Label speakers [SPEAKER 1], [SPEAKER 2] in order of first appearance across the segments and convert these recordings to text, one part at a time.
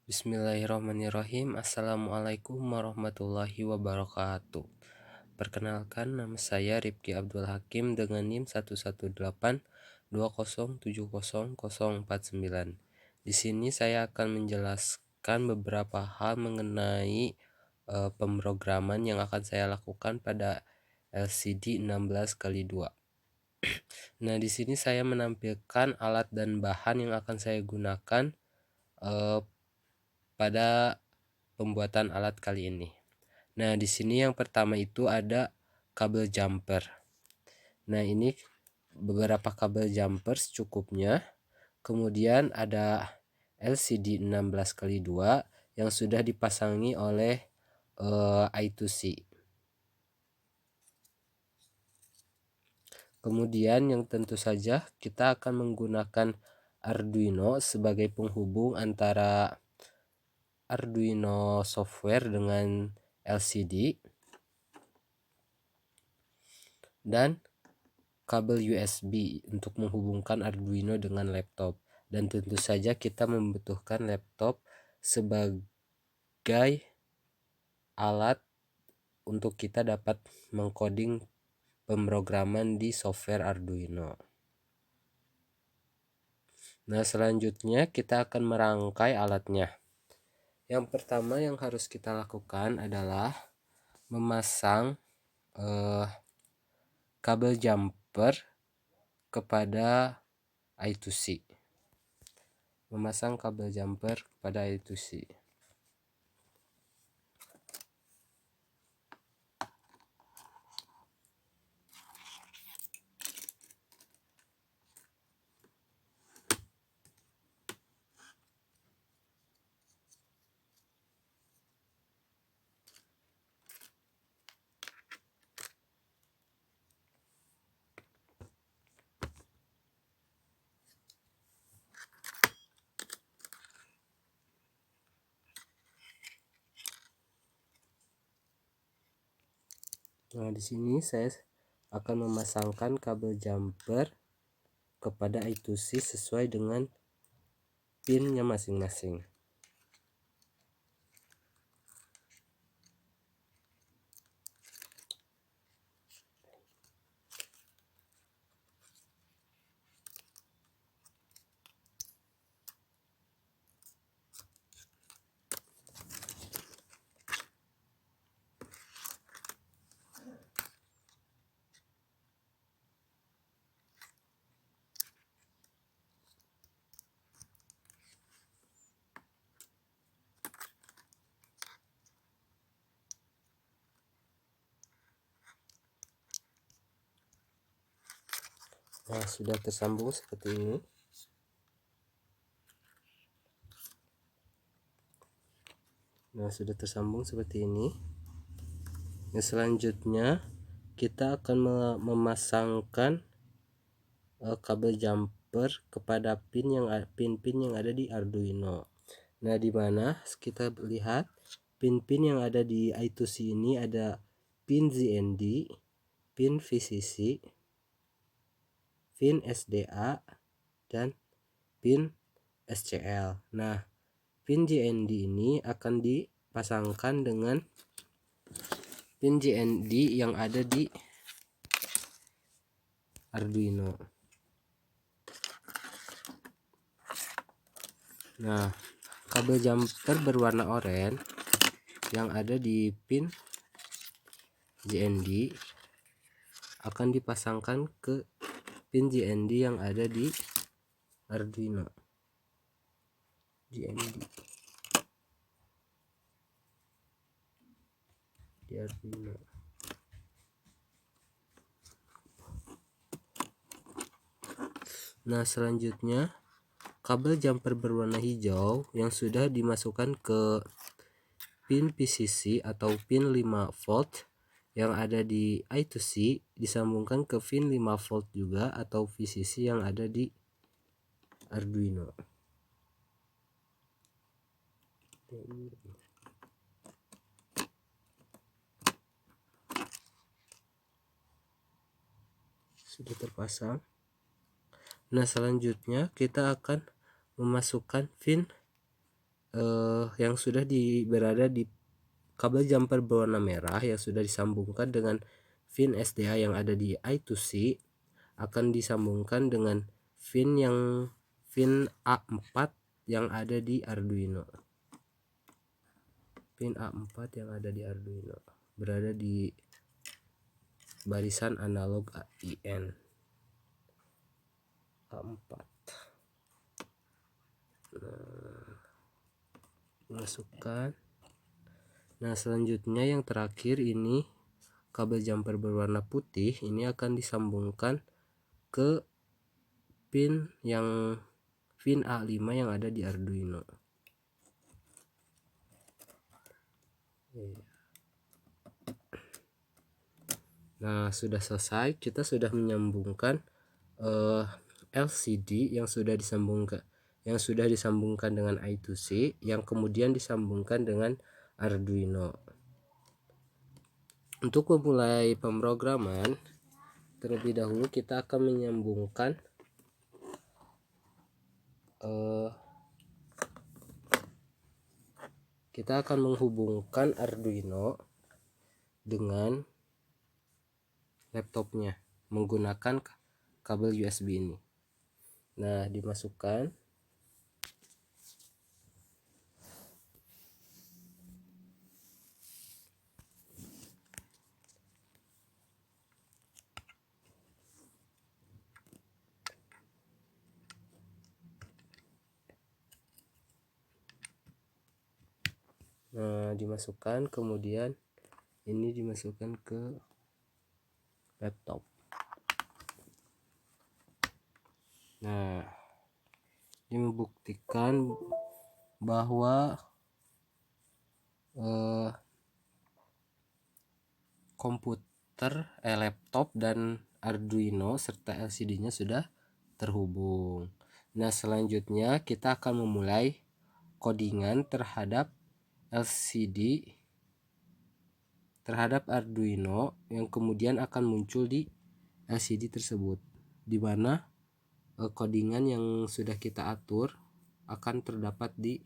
[SPEAKER 1] Bismillahirrahmanirrahim. Assalamualaikum warahmatullahi wabarakatuh. Perkenalkan, nama saya Rifki Abdul Hakim dengan NIM 11820700049. Di sini saya akan menjelaskan beberapa hal mengenai pemrograman yang akan saya lakukan pada LCD 16x2. Nah, di sini saya menampilkan alat dan bahan yang akan saya gunakan pada pembuatan alat kali ini. Nah, di sini yang pertama itu ada kabel jumper. Nah, ini beberapa kabel jumper secukupnya. Kemudian ada LCD 16x2 yang sudah dipasangi oleh I2C. Kemudian yang tentu saja kita akan menggunakan Arduino sebagai penghubung antara Arduino software dengan LCD dan kabel USB untuk menghubungkan Arduino dengan laptop. Dan tentu saja kita membutuhkan laptop sebagai alat untuk kita dapat mengcoding pemrograman di software Arduino. Nah, selanjutnya kita akan merangkai alatnya. Yang pertama yang harus kita lakukan adalah memasang kabel jumper kepada I2C. Memasang kabel jumper kepada I2C. Nah, di sini saya akan memasangkan kabel jumper kepada I2C sesuai dengan pinnya masing-masing. Nah, sudah tersambung seperti ini. Nah, sudah tersambung seperti ini. Yang selanjutnya kita akan memasangkan kabel jumper kepada pin yang ada di Arduino. Nah, di mana kita lihat pin-pin yang ada di I2C ini ada pin ZND, pin VCC, pin SDA, dan pin SCL. Nah, pin JND ini akan dipasangkan dengan pin JND yang ada di Arduino. Nah, kabel jumper berwarna oranye yang ada di pin JND akan dipasangkan ke pin JND yang ada di Arduino. JND di Arduino. Nah, selanjutnya kabel jumper berwarna hijau yang sudah dimasukkan ke pin VCC atau pin 5 volt yang ada di I2C disambungkan ke pin 5 volt juga atau VCC yang ada di Arduino. Sudah terpasang. Nah, selanjutnya kita akan memasukkan pin yang sudah berada di kabel jumper berwarna merah yang sudah disambungkan dengan pin SDA yang ada di I2C akan disambungkan dengan pin A4 yang ada di Arduino. Pin A4 yang ada di Arduino berada di barisan analog IN A4. Masukkan. Nah, selanjutnya yang terakhir ini kabel jumper berwarna putih ini akan disambungkan ke pin A5 yang ada di Arduino. Nah, sudah selesai. Kita sudah menyambungkan LCD yang sudah disambungkan dengan I2C yang kemudian disambungkan dengan Arduino. Untuk memulai pemrograman, terlebih dahulu kita akan menyambungkan kita akan menghubungkan Arduino dengan laptopnya menggunakan kabel USB ini. Nah, dimasukkan. Nah, dimasukkan, kemudian ini dimasukkan ke laptop. Nah, ini membuktikan bahwa laptop dan Arduino serta LCD-nya sudah terhubung. Nah, selanjutnya kita akan memulai codingan terhadap Arduino yang kemudian akan muncul di LCD tersebut, di mana codingan yang sudah kita atur akan terdapat di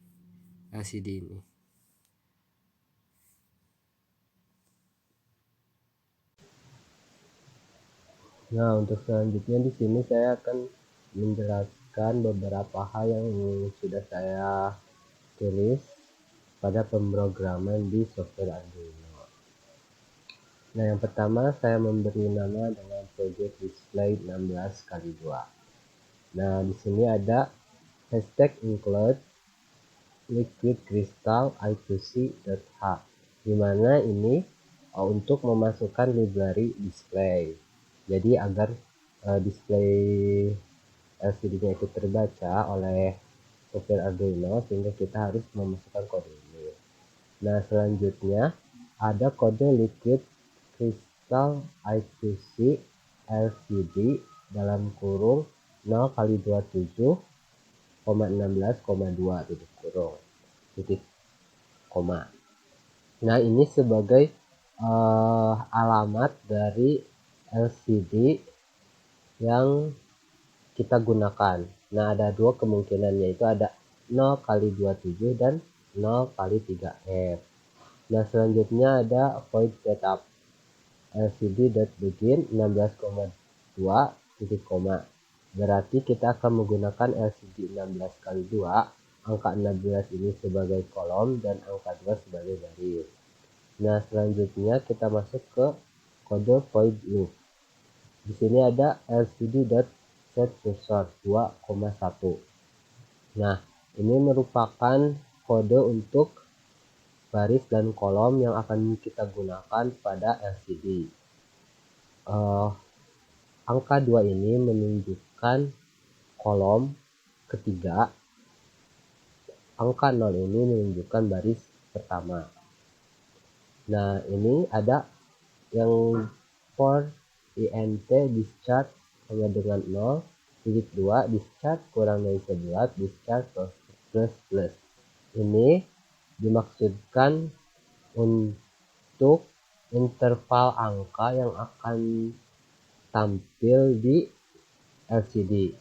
[SPEAKER 1] LCD ini. Nah, untuk selanjutnya di sini saya akan menjelaskan beberapa hal yang sudah saya tulis pada pemrograman di software Arduino. Nah, yang pertama saya memberi nama dengan project display 16x2. Nah, di sini ada hashtag include liquid crystal I2C.h, di mana ini untuk memasukkan library display. Jadi agar display LCD-nya itu terbaca oleh software Arduino, sehingga kita harus memasukkan kode ini. Nah, selanjutnya ada kode liquid crystal I2C LCD dalam kurung 0x27,16,2 titik koma. Nah, ini sebagai alamat dari LCD yang kita gunakan. Nah, ada dua kemungkinan, yaitu ada 0x27 dan 0x3f. Nah, selanjutnya ada void setup lcd.begin 16,2 titik koma. Berarti kita akan menggunakan LCD 16x2, angka 16 ini sebagai kolom dan angka 2 sebagai baris. Nah, selanjutnya kita masuk ke kode void loop. Di sini ada lcd.setResource 2,1. Nah, ini merupakan kode untuk baris dan kolom yang akan kita gunakan pada LCD. Angka 2 ini menunjukkan kolom ketiga, angka 0 ini menunjukkan baris pertama. Nah, ini ada yang for int discharge sama dengan 0, titik 2 discharge kurang dari 11, discharge plus. Ini dimaksudkan untuk interval angka yang akan tampil di LCD,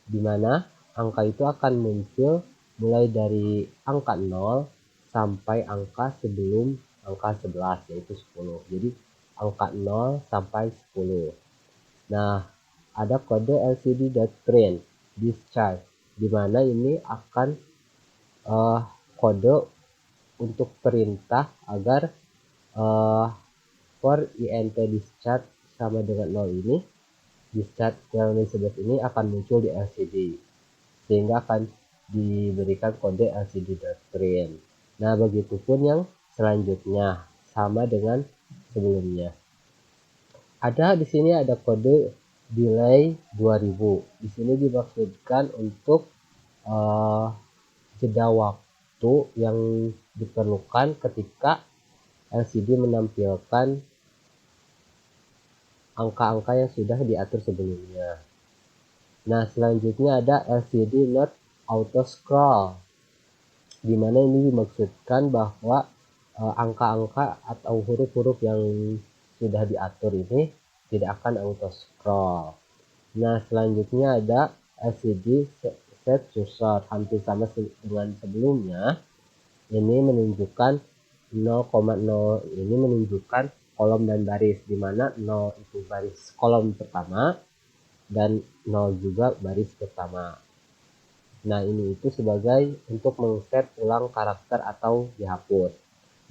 [SPEAKER 1] di mana angka itu akan muncul mulai dari angka 0 sampai angka sebelum angka 11 yaitu 10. Jadi angka 0 sampai 10. Nah, ada kode LCD.print discharge di mana ini akan kode untuk perintah agar for int discharge sama dengan 0 ini, discharge kurang dari 11 ini akan muncul di LCD sehingga akan diberikan kode LCD.print. Nah, begitupun yang selanjutnya sama dengan sebelumnya. Di sini ada kode delay 2000. Di sini dimaksudkan untuk jeda waktu yang diperlukan ketika LCD menampilkan angka-angka yang sudah diatur sebelumnya. Nah, selanjutnya ada LCD not auto scroll, di mana ini dimaksudkan bahwa angka-angka atau huruf-huruf yang sudah diatur ini tidak akan auto scroll. Nah, selanjutnya ada LCD set cursor, hampir sama dengan sebelumnya. Ini menunjukkan 0,0, ini menunjukkan kolom dan baris, di mana 0 itu baris kolom pertama dan 0 juga baris pertama. Nah, ini itu sebagai untuk menginsert ulang karakter atau dihapus.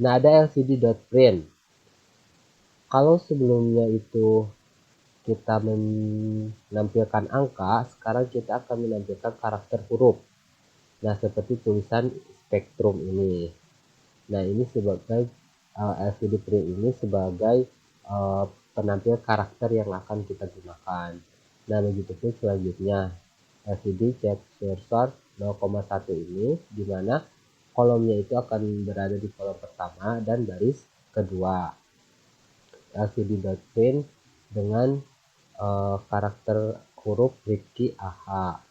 [SPEAKER 1] Nah, ada LCD.print. Kalau sebelumnya itu kita menampilkan angka, sekarang kita akan menampilkan karakter huruf. Nah, seperti tulisan spektrum ini. Nah, ini sebagai LCD print ini sebagai penampil karakter yang akan kita gunakan. Nah, begitu pun selanjutnya LCD check cursor 0,1 ini, di mana kolomnya itu akan berada di kolom pertama dan baris kedua. LCD.print dengan karakter huruf Rifki AH.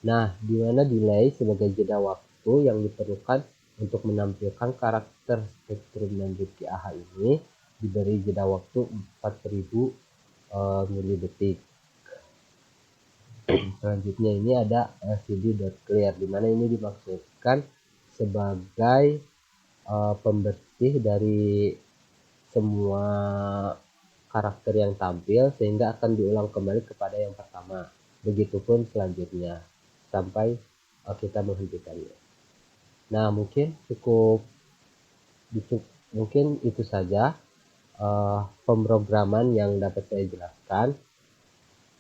[SPEAKER 1] Nah, di mana delay sebagai jeda waktu yang diperlukan untuk menampilkan karakter spektrum dan Rifki AH ini diberi jeda waktu 4000 milidetik. Selanjutnya ini ada LCD.clear, di mana ini dimaksudkan sebagai pembersih dari semua karakter yang tampil sehingga akan diulang kembali kepada yang pertama. Begitupun selanjutnya sampai kita menghentikannya. Nah, mungkin itu saja pemrograman yang dapat saya jelaskan.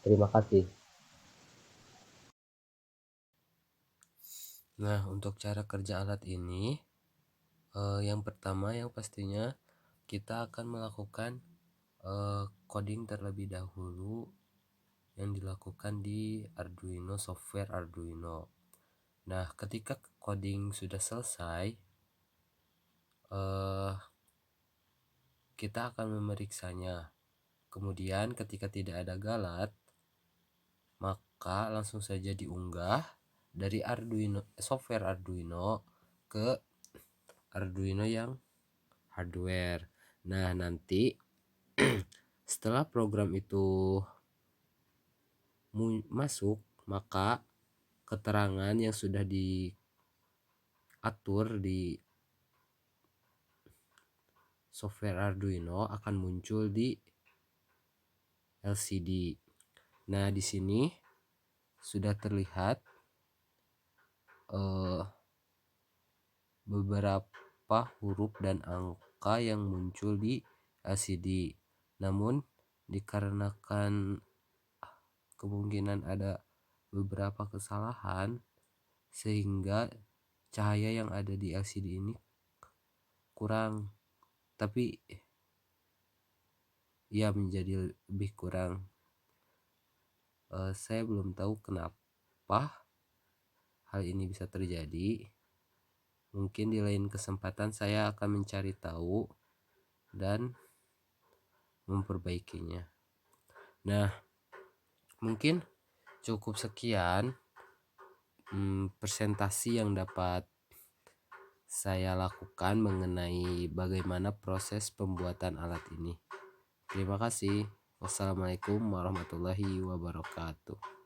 [SPEAKER 1] Terima kasih. Nah, untuk cara kerja alat ini, yang pertama yang pastinya kita akan melakukan coding terlebih dahulu yang dilakukan di Arduino, software Arduino. Nah, ketika coding sudah selesai, kita akan memeriksanya. Kemudian ketika tidak ada galat, maka langsung saja diunggah dari Arduino, software Arduino ke Arduino yang hardware. Nah, nanti setelah program itu masuk, maka keterangan yang sudah diatur di software Arduino akan muncul di LCD. Nah, di sini sudah terlihat beberapa huruf dan angka yang muncul di LCD. Namun dikarenakan kemungkinan ada beberapa kesalahan sehingga cahaya yang ada di LCD ini kurang, tapi ya menjadi lebih kurang. Saya belum tahu kenapa hal ini bisa terjadi. Mungkin di lain kesempatan saya akan mencari tahu dan memperbaikinya. Nah, mungkin cukup sekian presentasi yang dapat saya lakukan mengenai bagaimana proses pembuatan alat ini. Terima kasih. Wassalamualaikum warahmatullahi wabarakatuh.